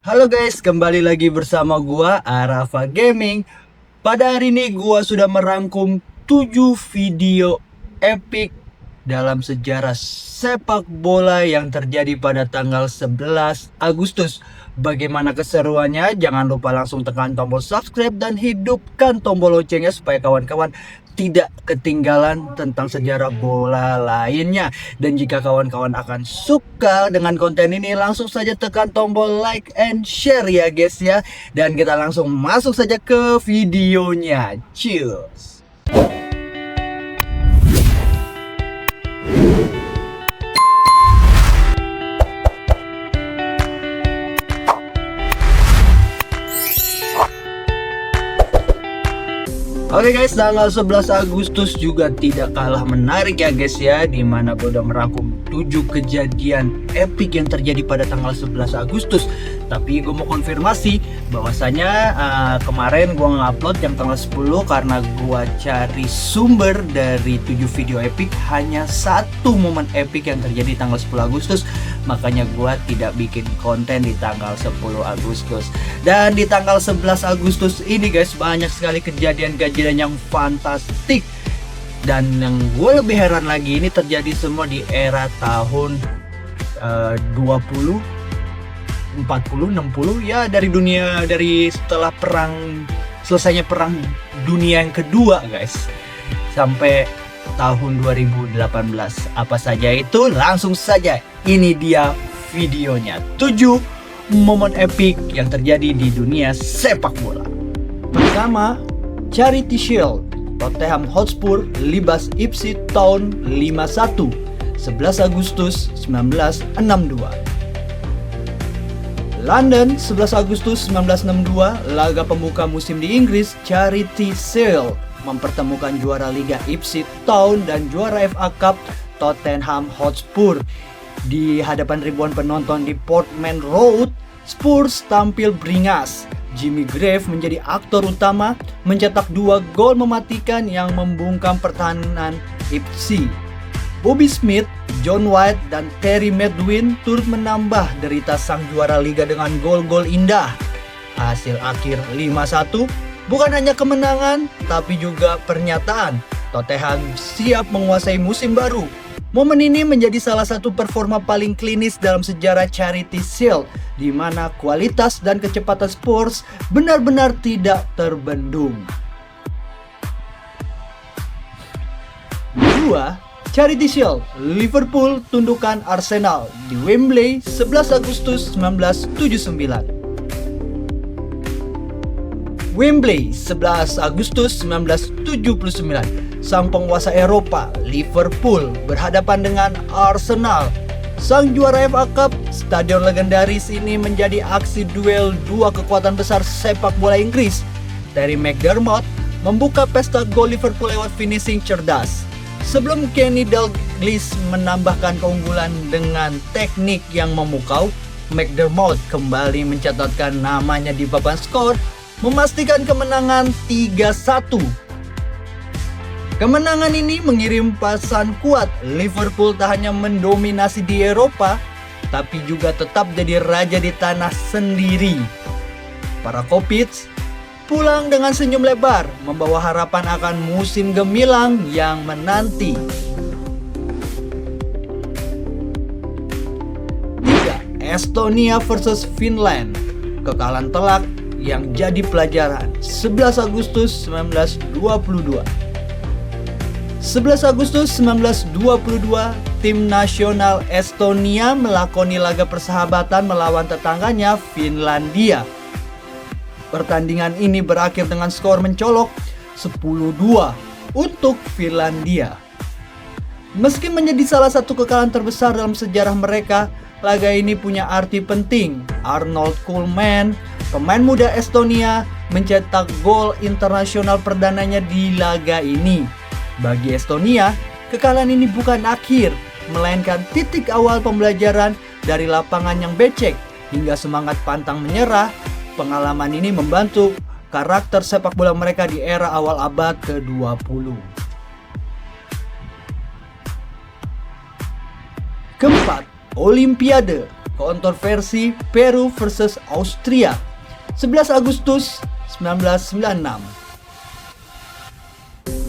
Halo guys, kembali lagi bersama gua Arafa Gaming. Pada hari ini gua sudah merangkum 7 video epic dalam sejarah sepak bola yang terjadi pada tanggal 11 Agustus. Bagaimana keseruannya? Jangan lupa langsung tekan tombol subscribe dan hidupkan tombol loncengnya supaya kawan-kawan tidak ketinggalan tentang sejarah bola lainnya. Dan jika kawan-kawan akan suka dengan konten ini, langsung saja tekan tombol like and share ya guys ya. Dan kita langsung masuk saja ke videonya. Cheers. Oke guys, tanggal 11 Agustus juga tidak kalah menarik ya guys ya, dimana gue udah merangkum 7 kejadian epic yang terjadi pada tanggal 11 Agustus. Tapi gue mau konfirmasi bahwasanya kemarin gue nge-upload yang tanggal 10 karena gue cari sumber dari 7 video epic, hanya satu momen epic yang terjadi tanggal 10 Agustus. Makanya gue tidak bikin konten di tanggal 10 Agustus. Dan di tanggal 11 Agustus ini guys, banyak sekali kejadian-kejadian yang fantastik. Dan yang gue lebih heran lagi, ini terjadi semua di era tahun 20, 40, 60 ya, dari setelah selesainya perang dunia yang kedua guys, sampai tahun 2018. Apa saja itu? Langsung saja, ini dia videonya. 7 momen epic yang terjadi di dunia sepak bola. Pertama, Charity Shield. Tottenham Hotspur libas Ipswich Town 5-1 11 Agustus 1962. London 11 Agustus 1962, laga pembuka musim di Inggris. Charity Shield mempertemukan juara Liga Ipswich Town dan juara FA Cup Tottenham Hotspur. Di hadapan ribuan penonton di Portman Road, Spurs tampil beringas. Jimmy Grave menjadi aktor utama, mencetak 2 gol mematikan yang membungkam pertahanan Ipswich. Bobby Smith, John White, dan Terry Medwin turut menambah derita sang juara liga dengan gol-gol indah. Hasil akhir 5-1 bukan hanya kemenangan, tapi juga pernyataan Tottenham siap menguasai musim baru. Momen ini menjadi salah satu performa paling klinis dalam sejarah Charity Shield, di mana kualitas dan kecepatan Spurs benar-benar tidak terbendung. 2. Charity Shield, Liverpool tundukkan Arsenal di Wembley 11 Agustus 1979. Wembley 11 Agustus 1979. Sang penguasa Eropa, Liverpool, berhadapan dengan Arsenal, sang juara FA Cup. Stadion legendaris ini menjadi aksi duel dua kekuatan besar sepak bola Inggris. Terry McDermott membuka pesta gol Liverpool lewat finishing cerdas, sebelum Kenny Dalglish menambahkan keunggulan dengan teknik yang memukau. McDermott kembali mencatatkan namanya di papan skor, memastikan kemenangan 3-1. Kemenangan ini mengirim pesan kuat. Liverpool tak hanya mendominasi di Eropa, tapi juga tetap jadi raja di tanah sendiri. Para Kopits pulang dengan senyum lebar, membawa harapan akan musim gemilang yang menanti. 3. Estonia versus Finland. Kekalahan telak yang jadi pelajaran. 11 Agustus 1922. 11 Agustus 1922, tim nasional Estonia melakoni laga persahabatan melawan tetangganya Finlandia. Pertandingan ini berakhir dengan skor mencolok 10-2 untuk Finlandia. Meski menjadi salah satu kekalahan terbesar dalam sejarah mereka, laga ini punya arti penting. Arnold Koolman, pemain muda Estonia, mencetak gol internasional perdananya di laga ini. Bagi Estonia, kekalahan ini bukan akhir, melainkan titik awal pembelajaran dari lapangan yang becek hingga semangat pantang menyerah. Pengalaman ini membantu karakter sepak bola mereka di era awal abad ke-20. Keempat, Olimpiade. kontroversi Peru versus Austria 11 Agustus 1996.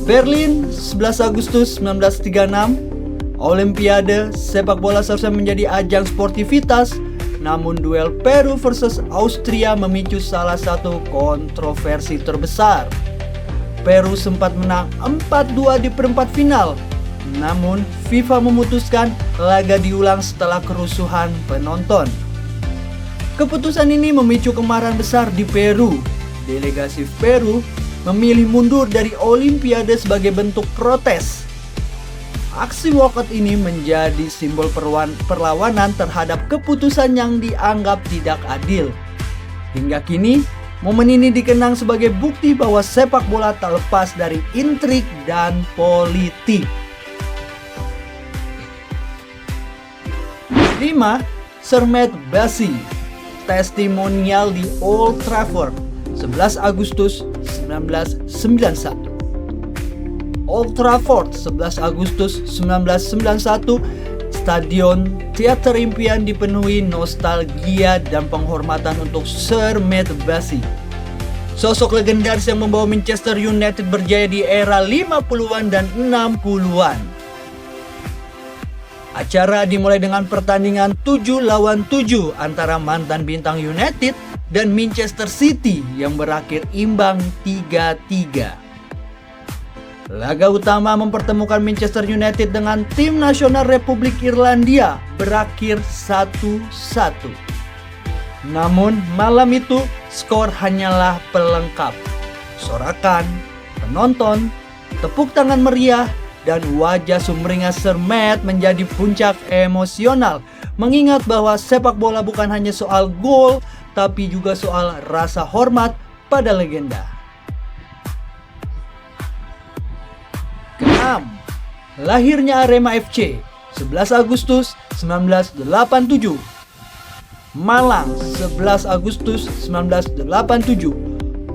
Berlin 11 Agustus 1936. Olimpiade sepak bola seharusnya menjadi ajang sportivitas, namun duel Peru versus Austria memicu salah satu kontroversi terbesar. Peru sempat menang 4-2 di perempat final, namun FIFA memutuskan laga diulang setelah kerusuhan penonton. Keputusan ini memicu kemarahan besar di Peru. Delegasi Peru memilih mundur dari Olimpiade sebagai bentuk protes. Aksi walkout ini menjadi simbol perlawanan terhadap keputusan yang dianggap tidak adil. Hingga kini, momen ini dikenang sebagai bukti bahwa sepak bola tak lepas dari intrik dan politik. 5. Sir Matt Bassey, testimonial di Old Trafford 11 Agustus 1991. Old Trafford 11 Agustus 1991, Stadion Teater Impian dipenuhi nostalgia dan penghormatan untuk Sir Matt Bassey, sosok legendaris yang membawa Manchester United berjaya di era 50-an dan 60-an. Acara dimulai dengan pertandingan 7 lawan 7 antara mantan bintang United dan Manchester City yang berakhir imbang 3-3. Laga utama mempertemukan Manchester United dengan tim nasional Republik Irlandia berakhir 1-1. Namun malam itu skor hanyalah pelengkap. Sorakan, penonton, tepuk tangan meriah, dan wajah sumringah Sir Matt menjadi puncak emosional, mengingat bahwa sepak bola bukan hanya soal gol, tapi juga soal rasa hormat pada legenda. Ke-6. Lahirnya Arema FC 11 Agustus 1987. Malang 11 Agustus 1987.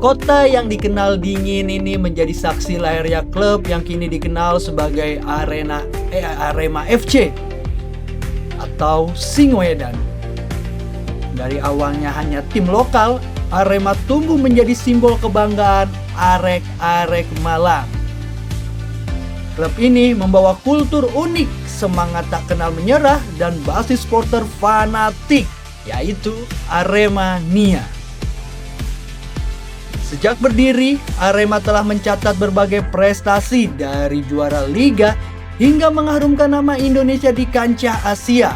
Kota yang dikenal dingin ini menjadi saksi lahirnya klub yang kini dikenal sebagai Arema FC atau Singoedan. Dari awalnya hanya tim lokal, Arema tumbuh menjadi simbol kebanggaan arek-arek Malang. Klub ini membawa kultur unik, semangat tak kenal menyerah, dan basis supporter fanatik, yaitu Aremania. Sejak berdiri, Arema telah mencatat berbagai prestasi dari juara liga hingga mengharumkan nama Indonesia di kancah Asia.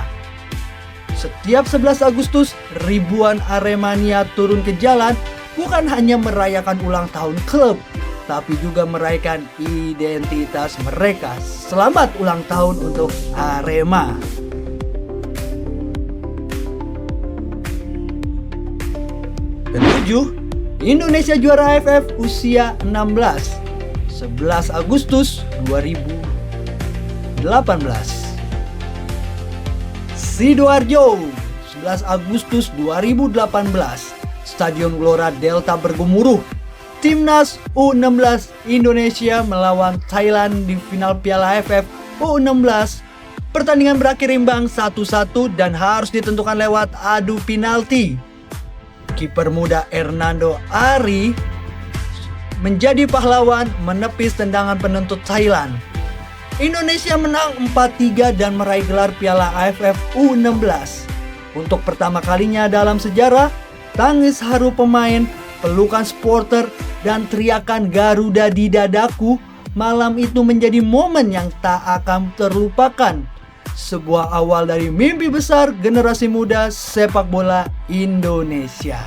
Setiap 11 Agustus, ribuan Aremania turun ke jalan bukan hanya merayakan ulang tahun klub, tapi juga merayakan identitas mereka. Selamat ulang tahun untuk Arema. Ketujuh, Indonesia juara AFF usia 16 11 Agustus 2018. Sidoarjo 11 Agustus 2018, Stadion Gelora Delta bergemuruh. Timnas U16 Indonesia melawan Thailand di final Piala AFF U16. Pertandingan berakhir imbang 1-1 dan harus ditentukan lewat adu penalti. Kiper muda Hernando Ari menjadi pahlawan menepis tendangan penuntut Thailand. Indonesia menang 4-3 dan meraih gelar Piala AFF U16. Untuk pertama kalinya dalam sejarah, tangis haru pemain, pelukan supporter, dan teriakan Garuda di dadaku malam itu menjadi momen yang tak akan terlupakan. Sebuah awal dari mimpi besar generasi muda sepak bola Indonesia.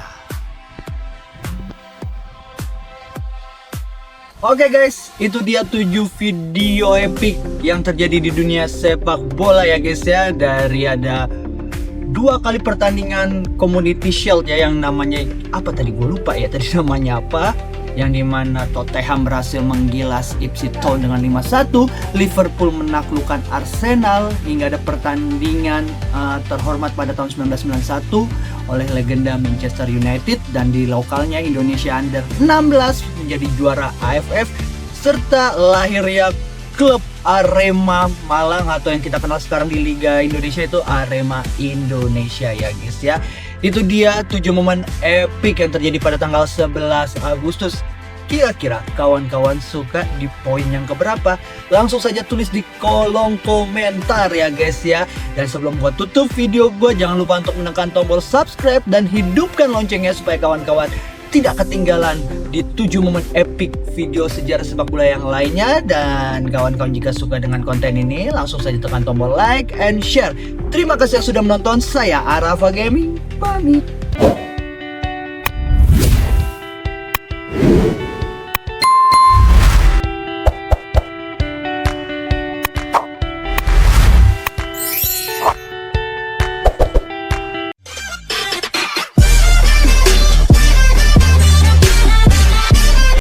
Oke guys, itu dia 7 video epic yang terjadi di dunia sepak bola ya guys ya. Dari ada 2 kali pertandingan Community Shield ya, yang namanya apa tadi, gue lupa ya tadi namanya apa, yang dimana Tottenham berhasil menggilas Ipswich Town dengan 5-1, Liverpool menaklukkan Arsenal, hingga ada pertandingan terhormat pada tahun 1991 oleh legenda Manchester United, dan di lokalnya Indonesia Under 16 menjadi juara AFF, serta lahirnya klub Arema Malang atau yang kita kenal sekarang di Liga Indonesia itu Arema Indonesia ya guys ya. Itu dia 7 momen epic yang terjadi pada tanggal 11 Agustus. Kira-kira kawan-kawan suka di poin yang keberapa? Langsung saja tulis di kolom komentar ya guys ya. Dan sebelum gua tutup video gua, jangan lupa untuk menekan tombol subscribe dan hidupkan loncengnya supaya kawan-kawan tidak ketinggalan di 7 momen epic video sejarah sepak bola yang lainnya. Dan kawan-kawan jika suka dengan konten ini, langsung saja tekan tombol like and share. Terima kasih yang sudah menonton. Saya Arafa Gaming, pamit.